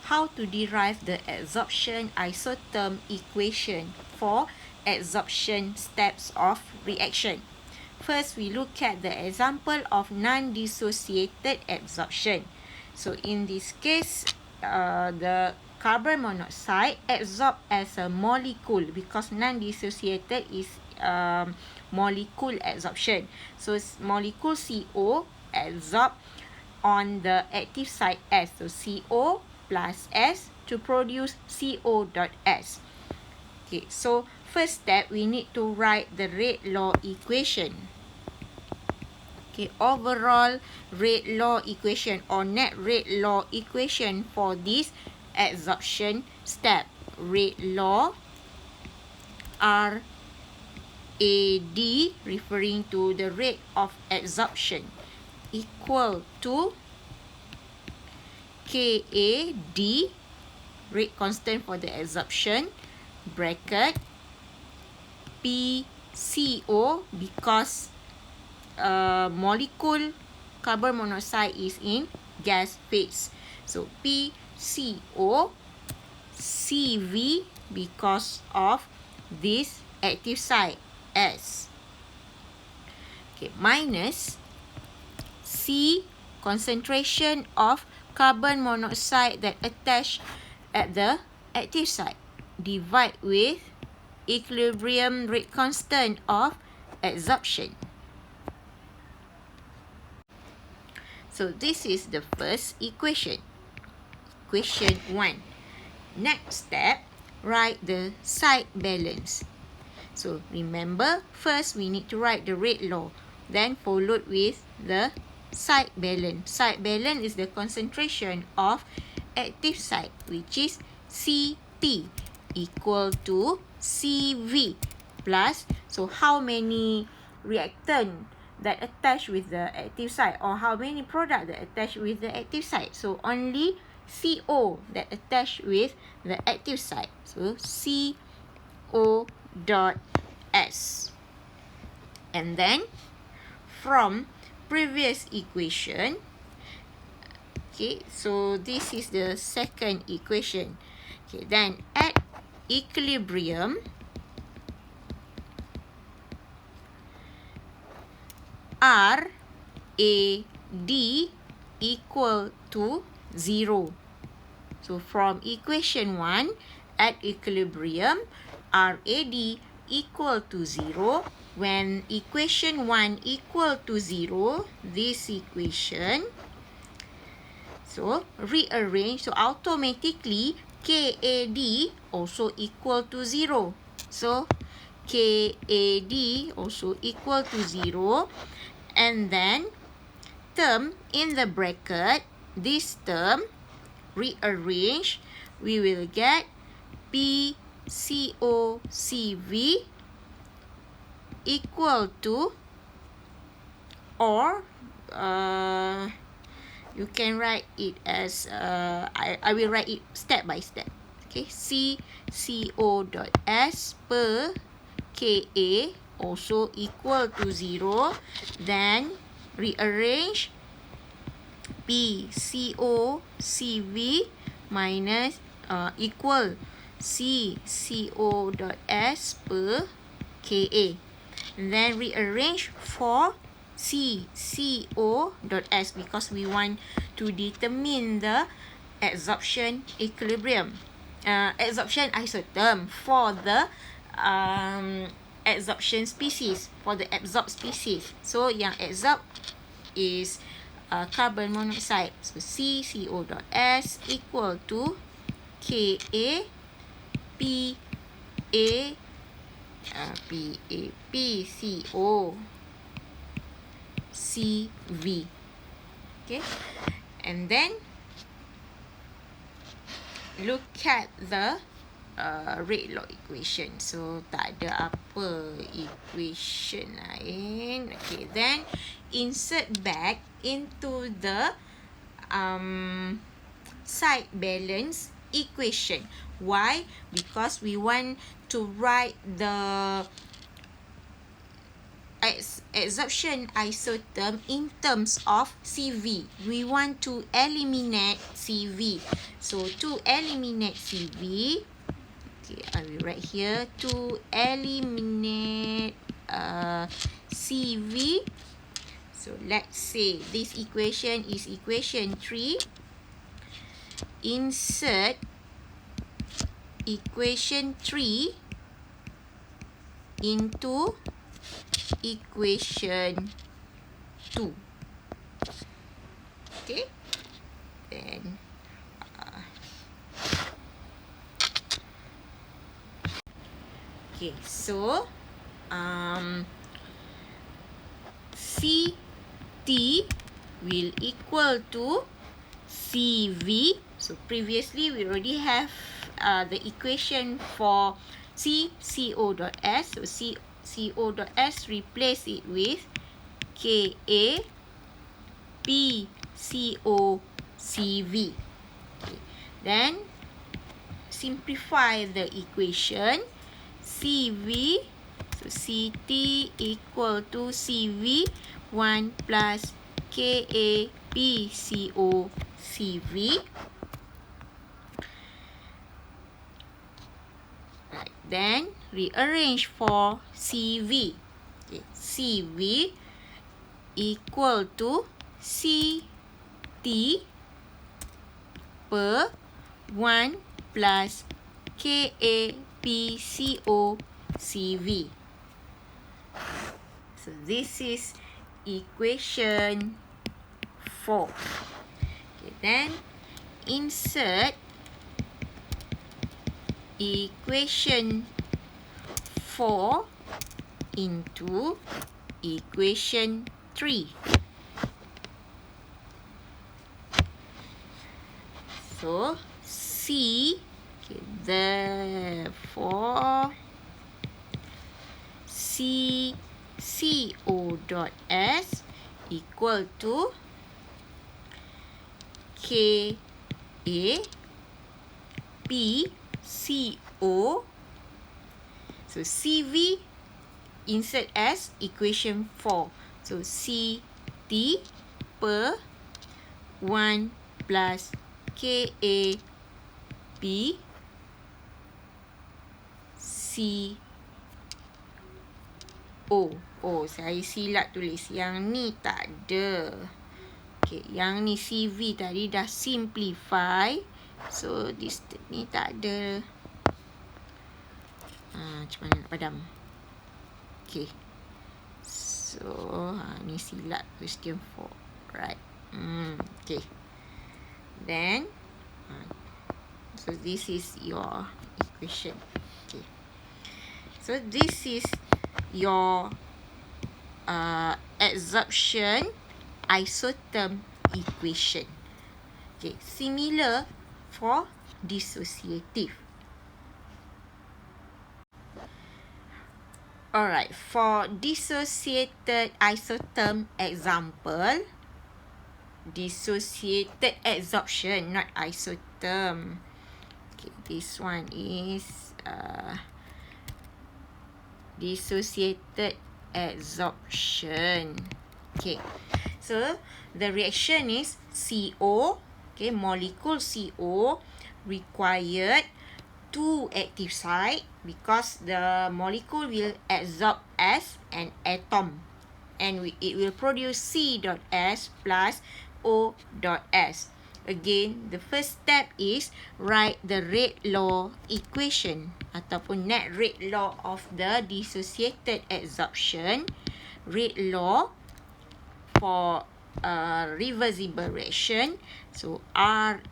how to derive the adsorption isotherm equation for adsorption steps of reaction. First, we look at the example of non-dissociated adsorption. So in this case, the carbon monoxide adsorbed as a molecule because non-dissociated is molecule adsorption. So molecule CO adsorbed on the active site S. So CO plus S to produce CO dot S. Okay, so first step, we need to write the rate law equation. Okay, overall rate law equation or net rate law equation for this adsorption step. Rate law RAD referring to the rate of adsorption equal to KAD, rate constant for the adsorption, bracket PCO because molecule carbon monoxide is in gas phase. So PCO CV because of this active site S. Okay, minus C concentration of carbon monoxide that attach at the active site. Divide with equilibrium rate constant of adsorption. So this is the first equation. Equation 1. Next step, write the site balance. So remember, first we need to write the rate law, then followed with the site balance. Site balance is the concentration of active site, which is CT equal to CV plus, so how many reactant that attach with the active site or how many product that attach with the active site. So only CO that attach with the active site. So CO dot S. And then from previous equation, okay, so this is the second equation. Okay, then at equilibrium, RAD equal to 0. So from equation 1, at equilibrium, RAD equal to 0. When equation 1 equal to 0, this equation, so rearrange, so automatically KAD also equal to 0. So KAD also equal to 0. And then term in the bracket, this term rearrange, we will get PCOCV equal to, or you can write it as I will write it step by step. Okay, CO dot S per KA also equal to 0. Then rearrange PCOCV minus equal CO dot S per KA. And then rearrange for CO dot S because we want to determine the adsorption equilibrium, adsorption isotherm for the adsorption species, for the absorbed species. So yang adsorbed is carbon monoxide. So CO dot S equal to KA PCO CV. Okay, and then look at the rate law equation. So tak ada apa equation lain. Okay, then insert back into the site balance equation. Why? Because we want to write the adsorption isotherm in terms of CV. We want to eliminate CV. So to eliminate CV, okay, I will write here to eliminate CV. So let's say this equation is equation 3. Insert equation 3 into equation 2. Okay, then okay, so CT will equal to CV. So previously we already have the equation for CO.S. So CO.S, replace it with KA PCO CV. Okay. Then simplify the equation. CV, so CT equal to CV 1 plus KA PCO CV. Right. Then rearrange for CV. Okay. CV equal to CT per 1 plus KA PCO CV. So this is equation 4. Okay, then insert equation 4 into equation 3. So C, okay, therefore CO.S equal to KA PCO. So CV insert as equation 4. So CT per 1 plus KA PCO. Oh, saya silap tulis. Yang ni tak ada. Okay, yang ni CV tadi dah simplify. So, this ni tak ada. Macam mana nak padam? Okay. So, ni silap question 4. Right. Okay. Then, so this is your equation. Okay. So, this is your adsorption isotherm equation. Okay, similar for dissociative. Alright, for dissociated isotherm example, dissociated adsorption, not isotherm. Okay, this one is dissociated adsorption. Okay, so the reaction is CO. Okay, molecule CO required 2 active site because the molecule will adsorb as an atom and it will produce C.S plus O.S. Again, the first step is write the rate law equation ataupun net rate law of the dissociated adsorption. Rate law for reversible reaction. So, RAD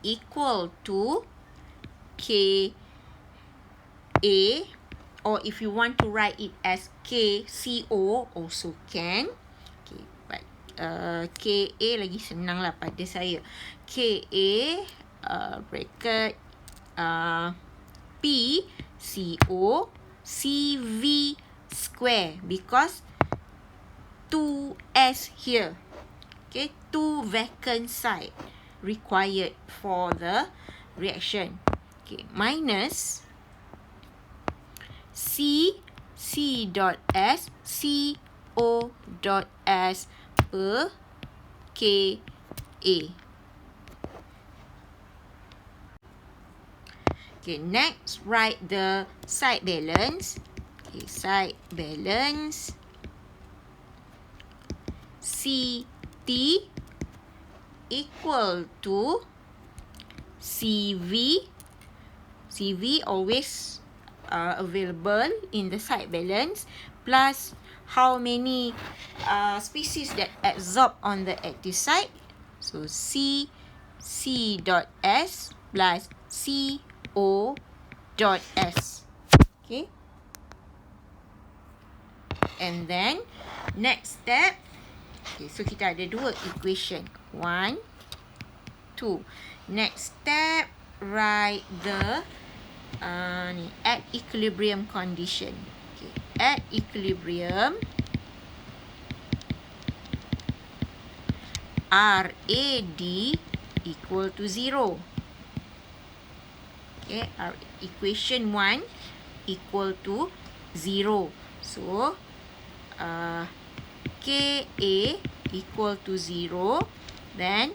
equal to KA, or if you want to write it as KCO also can. Okay, but KA lagi senang lah pada saya. KA bracket PCO CV square because 2S here. Okay, 2 vacant site required for the reaction. Okay, minus C dot S CO dot S per KA. Okay, next write the side balance. Okay, side balance CT equal to CV. CV always available in the side balance, plus how many species that adsorb on the active site. So C dot S plus CO dot S. Okay. And then next step. Okay, so kita ada dua equation. 1, 2. Next step, write the at equilibrium condition. Okay, at equilibrium, RAD equal to 0. Okay, our equation 1 equal to 0. So, KA equal to 0. Then,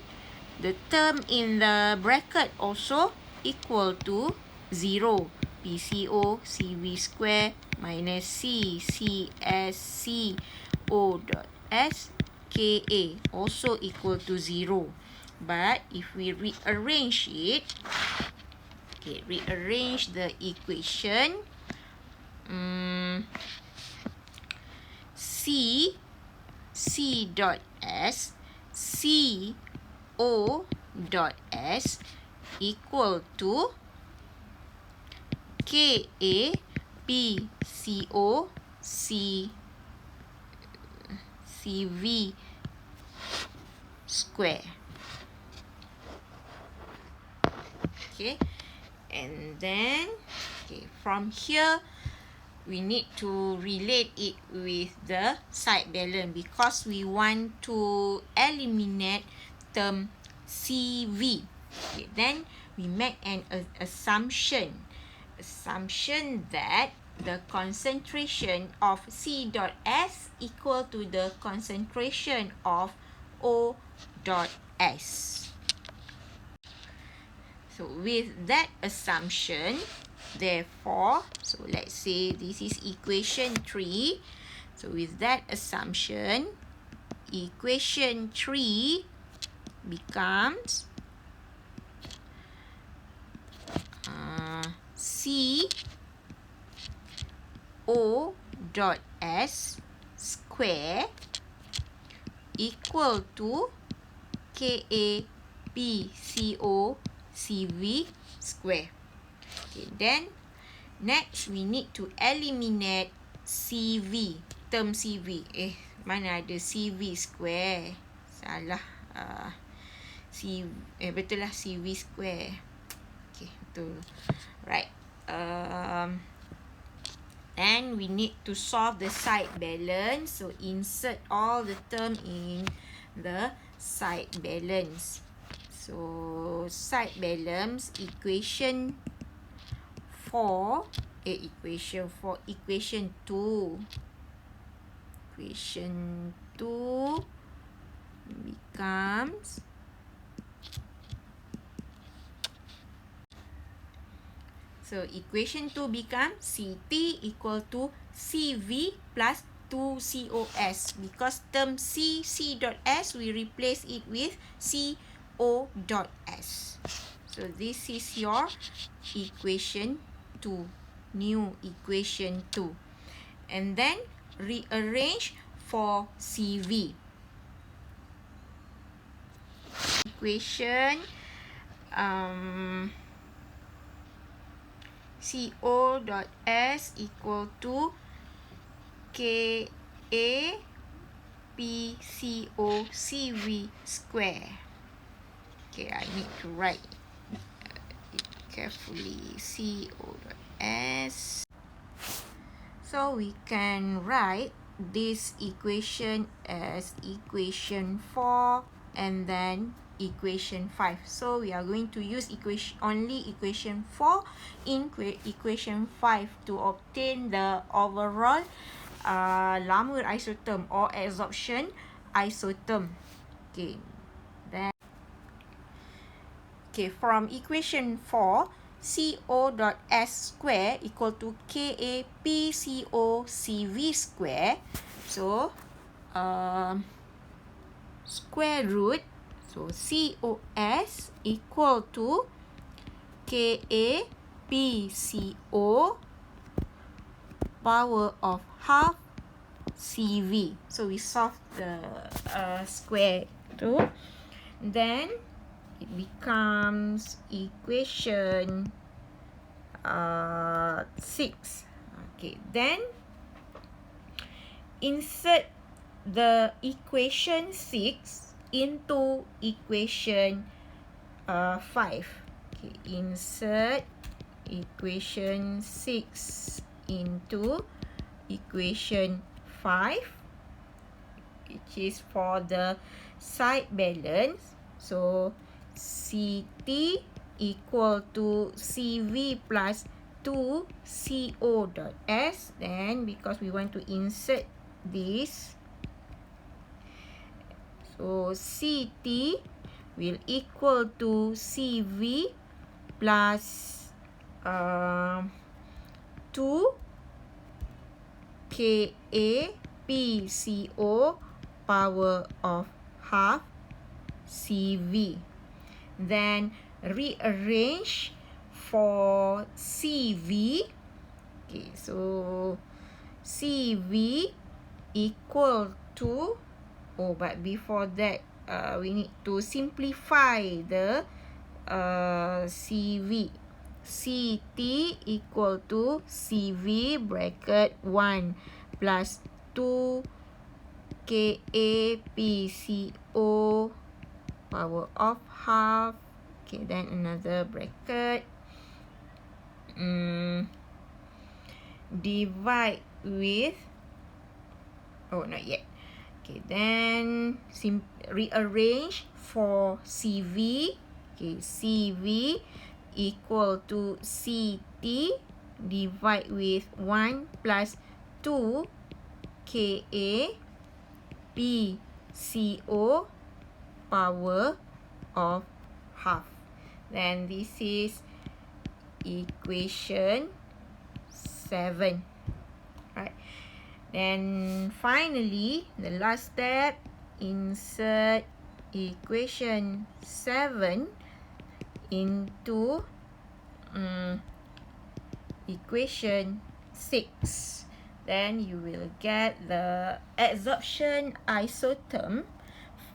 the term in the bracket also equal to 0. PCO CV square minus C CS CO dot S KA also equal to 0. But if we rearrange it, okay, rearrange the equation, C dot S CO dot S equal to KA PCO CV square. Okay, and then from here we need to relate it with the side balance because we want to eliminate term CV. Okay, then we make an assumption that the concentration of C dot S equal to the concentration of O dot S. So with that assumption, therefore, so let's say this is equation 3. So with that assumption, equation 3 becomes C O dot S square equal to KA PCO CV square. Okay, then next we need to eliminate CV, term CV. Mana ada CV square? Salah. Betul lah, CV square. Okay, betul. Right. And we need to solve the side balance. So insert all the term in the side balance. So side balance equation 4, equation 2. Equation 2 becomes equation 2 becomes CT equal to CV plus 2COS, because term C dot S we replace it with CO dot S. So this is your equation 2, new equation 2. And then rearrange for CV. Equation CO dot S equal to KA PCO CV square. Okay, I need to write it carefully. CO dot S. So we can write this equation as equation 4, and then equation 5. So we are going to use only equation 4 in equation 5 to obtain the overall lama isotherm or adsorption isotherm. Okay, then from equation 4, CO dot S square equal to Ka PCO CV square. So square root, so COS equal to Ka PCO power of half CV. So we solve the square too. Then it becomes equation 6. Okay, then insert the equation 6 into equation 5. Okay, insert equation 6 into equation 5, which is for the side balance. So CT equal to CV plus 2 CO dot S. Then because we want to insert this, so CT will equal to CV plus 2 Ka PCO power of half CV. Then rearrange for CV. Okay, so CV equal to, but before that, we need to simplify the CV. CT equal to CV bracket 1 plus 2 Ka PCO power of half. Okay, then another bracket. Divide with, not yet. Okay, then rearrange for CV. Okay, CV equal to CT divide with 1 plus 2 Ka PCO power of half. Then this is equation 7. Right. Then finally, the last step, insert equation 7 into equation 6. Then you will get the adsorption isotherm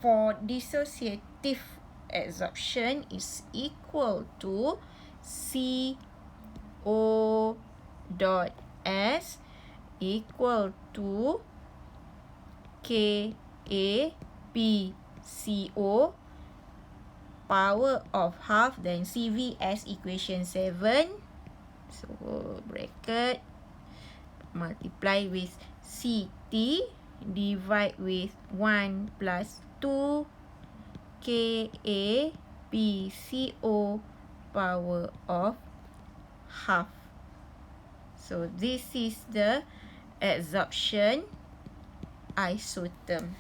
for dissociative adsorption is equal to CO dot S equal to Ka PCO power of half, then CV as equation 7. So bracket multiply with CT divide with 1 plus 2 Ka PCO power of half. So this is the adsorption isotherm.